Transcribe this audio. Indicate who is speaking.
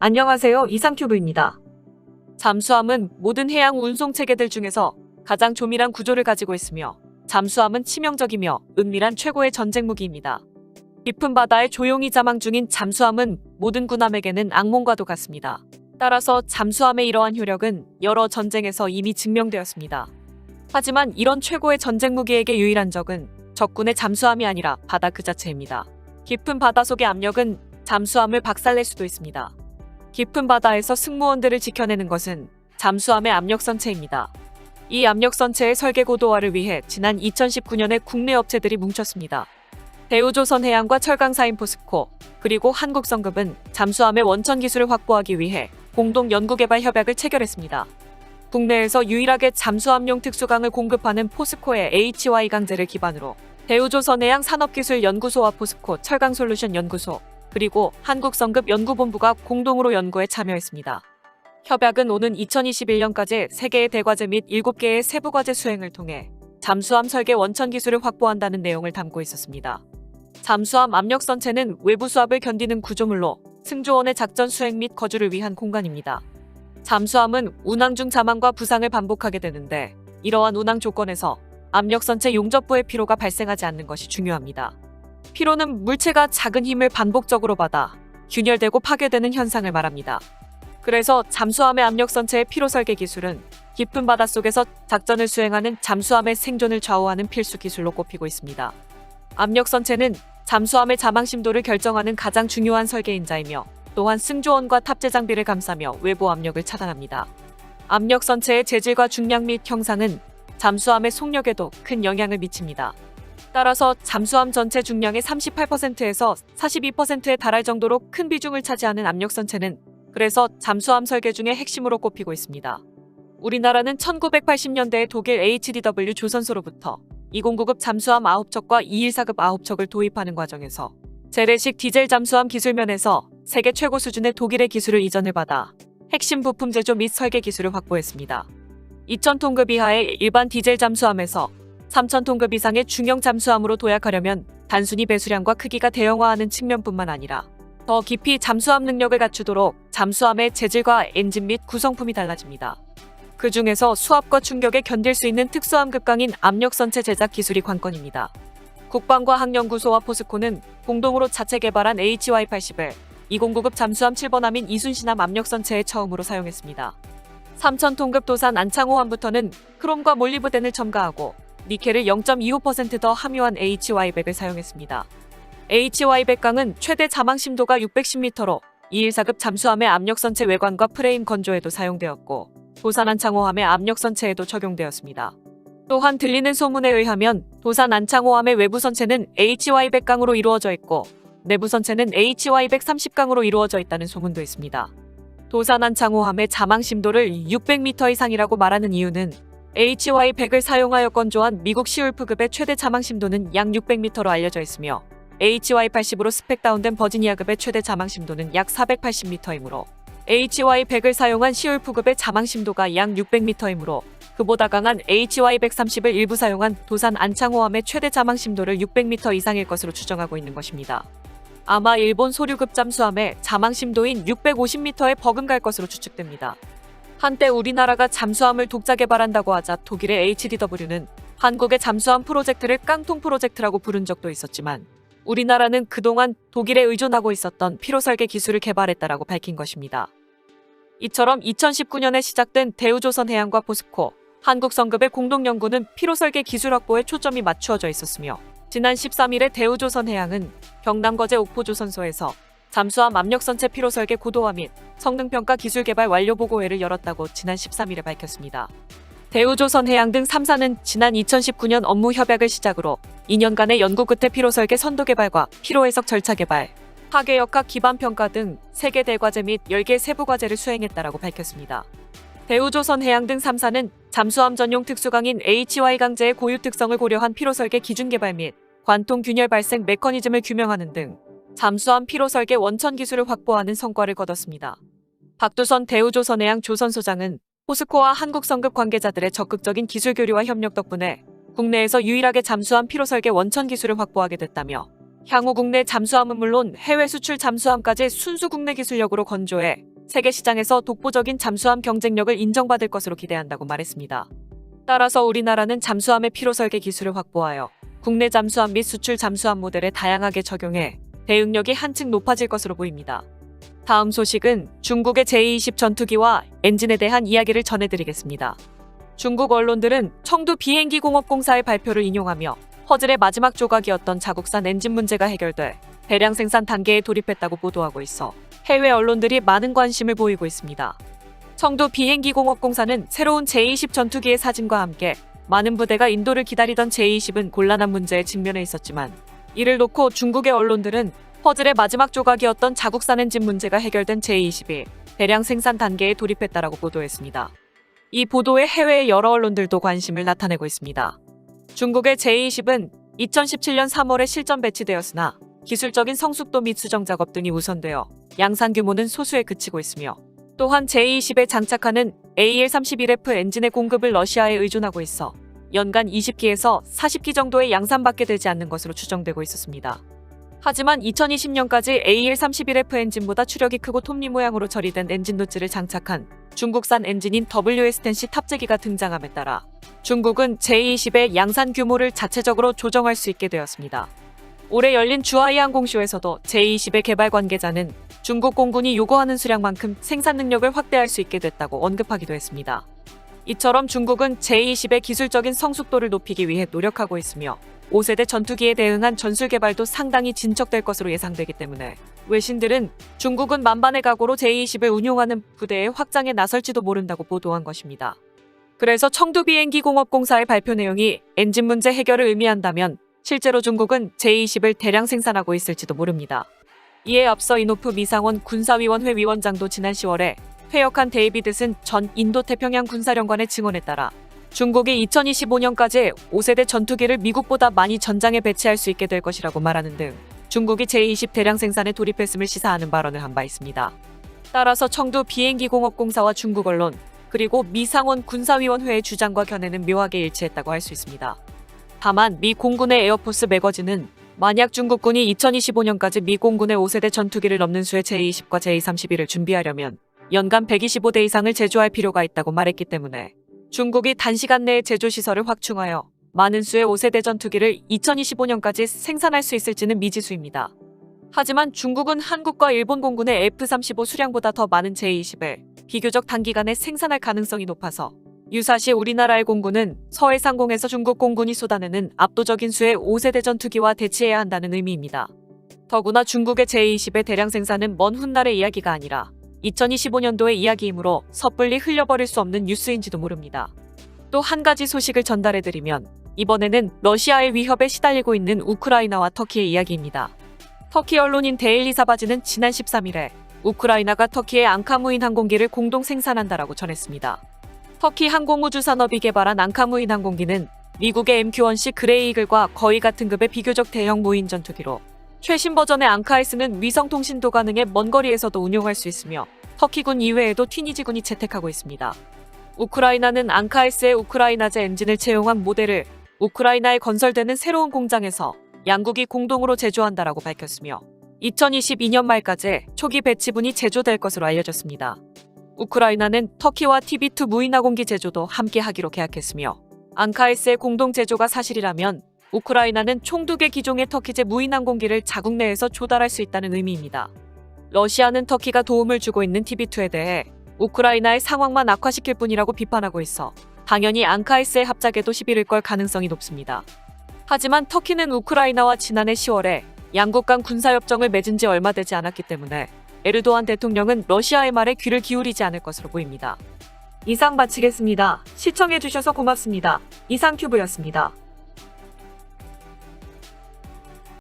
Speaker 1: 안녕하세요. 이상큐브입니다. 잠수함은 모든 해양 운송 체계들 중에서 가장 조밀한 구조를 가지고 있으며 잠수함은 치명적이며 은밀한 최고의 전쟁 무기입니다. 깊은 바다에 조용히 자망 중인 잠수함은 모든 군함에게는 악몽과도 같습니다. 따라서 잠수함의 이러한 효력은 여러 전쟁에서 이미 증명되었습니다. 하지만 이런 최고의 전쟁 무기에게 유일한 적은 적군의 잠수함이 아니라 바다 그 자체입니다. 깊은 바다 속의 압력은 잠수함을 박살낼 수도 있습니다. 깊은 바다에서 승무원들을 지켜내는 것은 잠수함의 압력선체입니다. 이 압력선체의 설계 고도화를 위해 지난 2019년에 국내 업체들이 뭉쳤습니다. 대우조선해양과 철강사인 포스코, 그리고 한국성급은 잠수함의 원천 기술을 확보하기 위해 공동 연구개발 협약을 체결했습니다. 국내에서 유일하게 잠수함용 특수강을 공급하는 포스코의 HY 강제를 기반으로 대우조선해양 산업기술연구소와 포스코 철강솔루션 연구소, 그리고 한국성급 연구본부가 공동으로 연구에 참여했습니다. 협약은 오는 2021년까지 3개의 대과제 및 7개의 세부과제 수행을 통해 잠수함 설계 원천 기술을 확보한다는 내용을 담고 있었습니다. 잠수함 압력선체는 외부 수압을 견디는 구조물로 승조원의 작전 수행 및 거주를 위한 공간입니다. 잠수함은 운항 중 자망과 부상을 반복하게 되는데 이러한 운항 조건에서 압력선체 용접부의 피로가 발생하지 않는 것이 중요합니다. 피로는 물체가 작은 힘을 반복적으로 받아 균열되고 파괴되는 현상을 말합니다. 그래서 잠수함의 압력선체의 피로 설계 기술은 깊은 바닷속에서 작전을 수행하는 잠수함의 생존을 좌우하는 필수 기술로 꼽히고 있습니다. 압력선체는 잠수함의 자망 심도를 결정하는 가장 중요한 설계인자이며 또한 승조원과 탑재 장비를 감싸며 외부 압력을 차단합니다. 압력선체의 재질과 중량 및 형상은 잠수함의 속력에도 큰 영향을 미칩니다. 따라서 잠수함 전체 중량의 38%에서 42%에 달할 정도로 큰 비중을 차지하는 압력선체는 그래서 잠수함 설계 중에 핵심으로 꼽히고 있습니다. 우리나라는 1980년대에 독일 HDW 조선소로부터 209급 잠수함 9척과 214급 9척을 도입하는 과정에서 재래식 디젤 잠수함 기술면에서 세계 최고 수준의 독일의 기술을 이전을 받아 핵심 부품 제조 및 설계 기술을 확보했습니다. 2000톤급 이하의 일반 디젤 잠수함에서 3000톤급 이상의 중형 잠수함으로 도약하려면 단순히 배수량과 크기가 대형화하는 측면뿐만 아니라 더 깊이 잠수함 능력을 갖추도록 잠수함의 재질과 엔진 및 구성품이 달라집니다. 그 중에서 수압과 충격에 견딜 수 있는 특수함 급강인 압력선체 제작 기술이 관건입니다. 국방과학연구소와 포스코는 공동으로 자체 개발한 HY80을 209급 잠수함 7번함인 이순신함 압력선체에 처음으로 사용했습니다. 3000톤급 도산 안창호함부터는 크롬과 몰리브덴을 첨가하고 니켈을 0.25% 더 함유한 HY100을 사용했습니다. HY100강은 최대 자망 심도가 610m로 214급 잠수함의 압력선체 외관과 프레임 건조에도 사용되었고 도산 안창호함의 압력선체에도 적용되었습니다. 또한 들리는 소문에 의하면 도산 안창호함의 외부 선체는 HY100강으로 이루어져 있고 내부 선체는 HY130강으로 이루어져 있다는 소문도 있습니다. 도산 안창호함의 자망 심도를 600m 이상이라고 말하는 이유는 HY100을 사용하여 건조한 미국 시울프급의 최대 자망 심도는 약 600m로 알려져 있으며 HY80으로 스펙 다운된 버지니아급의 최대 자망 심도는 약 480m이므로 HY100을 사용한 시울프급의 자망 심도가 약 600m이므로 그보다 강한 HY130을 일부 사용한 도산 안창호함의 최대 자망 심도를 600m 이상일 것으로 추정하고 있는 것입니다. 아마 일본 소류급 잠수함의 자망 심도인 650m에 버금갈 것으로 추측됩니다. 한때 우리나라가 잠수함을 독자 개발한다고 하자 독일의 HDW는 한국의 잠수함 프로젝트를 깡통 프로젝트라고 부른 적도 있었지만 우리나라는 그동안 독일에 의존하고 있었던 피로 설계 기술을 개발했다라고 밝힌 것입니다. 이처럼 2019년에 시작된 대우조선해양과 포스코, 한국성급의 공동연구는 피로 설계 기술 확보에 초점이 맞추어져 있었으며 지난 13일에 대우조선해양은 경남거제 옥포조선소에서 잠수함 압력선체 피로 설계 고도화 및 성능평가 기술 개발 완료 보고회를 열었다고 지난 13일에 밝혔습니다. 대우조선해양 등 3사는 지난 2019년 업무 협약을 시작으로 2년간의 연구 끝에 피로 설계 선도 개발과 피로 해석 절차 개발, 파괴 역학 기반 평가 등 3개 대과제 및 10개 세부 과제를 수행했다라고 밝혔습니다. 대우조선해양 등 3사는 잠수함 전용 특수강인 HY 강제의 고유 특성을 고려한 피로 설계 기준 개발 및 관통 균열 발생 메커니즘을 규명하는 등 잠수함 피로 설계 원천 기술을 확보하는 성과를 거뒀습니다. 박두선 대우조선해양 조선소장은 포스코와 한국성급 관계자들의 적극적인 기술 교류와 협력 덕분에 국내에서 유일하게 잠수함 피로 설계 원천 기술을 확보하게 됐다며 향후 국내 잠수함은 물론 해외 수출 잠수함까지 순수 국내 기술력으로 건조해 세계 시장에서 독보적인 잠수함 경쟁력을 인정받을 것으로 기대한다고 말했습니다. 따라서 우리나라는 잠수함의 피로 설계 기술을 확보하여 국내 잠수함 및 수출 잠수함 모델에 다양하게 적용해 대응력이 한층 높아질 것으로 보입니다. 다음 소식은 중국의 제20 전투기와 엔진에 대한 이야기를 전해드리겠습니다. 중국 언론들은 청두 비행기공업공사의 발표를 인용하며 퍼즐의 마지막 조각이었던 자국산 엔진 문제가 해결돼 대량 생산 단계에 돌입했다고 보도하고 있어 해외 언론들이 많은 관심을 보이고 있습니다. 청두 비행기공업공사는 새로운 제20 전투기의 사진과 함께 많은 부대가 인도를 기다리던 제20은 곤란한 문제에 직면해 있었지만 이를 놓고 중국의 언론들은 퍼즐의 마지막 조각이었던 자국산 엔진 문제가 해결된 제20이 대량 생산 단계에 돌입했다라고 보도했습니다. 이 보도에 해외의 여러 언론들도 관심을 나타내고 있습니다. 중국의 제20은 2017년 3월에 실전 배치되었으나 기술적인 성숙도 및 수정 작업 등이 우선되어 양산 규모는 소수에 그치고 있으며 또한 제20에 장착하는 AL-31F 엔진의 공급을 러시아에 의존하고 있어 연간 20기에서 40기 정도의 양산밖에 되지 않는 것으로 추정되고 있었습니다. 하지만 2020년까지 AL-31F 엔진보다 추력이 크고 톱니 모양으로 처리된 엔진 노즐을 장착한 중국산 엔진인 WS-10C 탑재기가 등장함에 따라 중국은 제20의 양산 규모를 자체적으로 조정할 수 있게 되었습니다. 올해 열린 주하이 항공쇼에서도 제20의 개발 관계자는 중국 공군이 요구하는 수량만큼 생산 능력을 확대할 수 있게 됐다고 언급하기도 했습니다. 이처럼 중국은 제20의 기술적인 성숙도를 높이기 위해 노력하고 있으며 5세대 전투기에 대응한 전술 개발도 상당히 진척될 것으로 예상되기 때문에 외신들은 중국은 만반의 각오로 제20을 운용하는 부대의 확장에 나설지도 모른다고 보도한 것입니다. 그래서 청두비행기공업공사의 발표 내용이 엔진 문제 해결을 의미한다면 실제로 중국은 제20을 대량 생산하고 있을지도 모릅니다. 이에 앞서 이노프 미상원 군사위원회 위원장도 지난 10월에 퇴역한 데이비드슨 전 인도태평양 군사령관의 증언에 따라 중국이 2025년까지 5세대 전투기를 미국보다 많이 전장에 배치할 수 있게 될 것이라고 말하는 등 중국이 제20 대량 생산에 돌입했음을 시사하는 발언을 한 바 있습니다. 따라서 청두 비행기공업공사와 중국 언론 그리고 미상원 군사위원회의 주장과 견해는 묘하게 일치했다고 할 수 있습니다. 다만 미 공군의 에어포스 매거진은 만약 중국군이 2025년까지 미 공군의 5세대 전투기를 넘는 수의 제20과 제231을 준비하려면 연간 125대 이상을 제조할 필요가 있다고 말했기 때문에 중국이 단시간 내에 제조시설을 확충하여 많은 수의 5세대 전투기를 2025년까지 생산할 수 있을지는 미지수입니다. 하지만 중국은 한국과 일본 공군의 F-35 수량보다 더 많은 제20을 비교적 단기간에 생산할 가능성이 높아서 유사시 우리나라의 공군은 서해상공에서 중국 공군이 쏟아내는 압도적인 수의 5세대 전투기와 대치해야 한다는 의미입니다. 더구나 중국의 제20의 대량 생산은 먼 훗날의 이야기가 아니라 2025년도의 이야기이므로 섣불리 흘려버릴 수 없는 뉴스인지도 모릅니다. 또 한 가지 소식을 전달해드리면 이번에는 러시아의 위협에 시달리고 있는 우크라이나와 터키의 이야기입니다. 터키 언론인 데일리 사바지는 지난 13일에 우크라이나가 터키의 앙카무인 항공기를 공동 생산한다라고 전했습니다. 터키 항공우주산업이 개발한 앙카무인 항공기는 미국의 MQ-1C 그레이 이글과 거의 같은 급의 비교적 대형 무인 전투기로 최신 버전의 앙카에스는 위성통신도 가능해 먼 거리에서도 운용할 수 있으며 터키군 이외에도 튀니지군이 채택하고 있습니다. 우크라이나는 앙카에스의 우크라이나제 엔진을 채용한 모델을 우크라이나에 건설되는 새로운 공장에서 양국이 공동으로 제조한다라고 밝혔으며 2022년 말까지 초기 배치분이 제조될 것으로 알려졌습니다. 우크라이나는 터키와 TB2 무인항공기 제조도 함께 하기로 계약했으며 앙카에스의 공동 제조가 사실이라면 우크라이나는 총 2개 기종의 터키제 무인항공기를 자국 내에서 조달할 수 있다는 의미입니다. 러시아는 터키가 도움을 주고 있는 TB2에 대해 우크라이나의 상황만 악화시킬 뿐이라고 비판하고 있어 당연히 앙카에스의 합작에도 시비를 걸 가능성이 높습니다. 하지만 터키는 우크라이나와 지난해 10월에 양국 간 군사협정을 맺은 지 얼마 되지 않았기 때문에 에르도안 대통령은 러시아의 말에 귀를 기울이지 않을 것으로 보입니다. 이상 마치겠습니다. 시청해주셔서 고맙습니다. 이상큐브였습니다.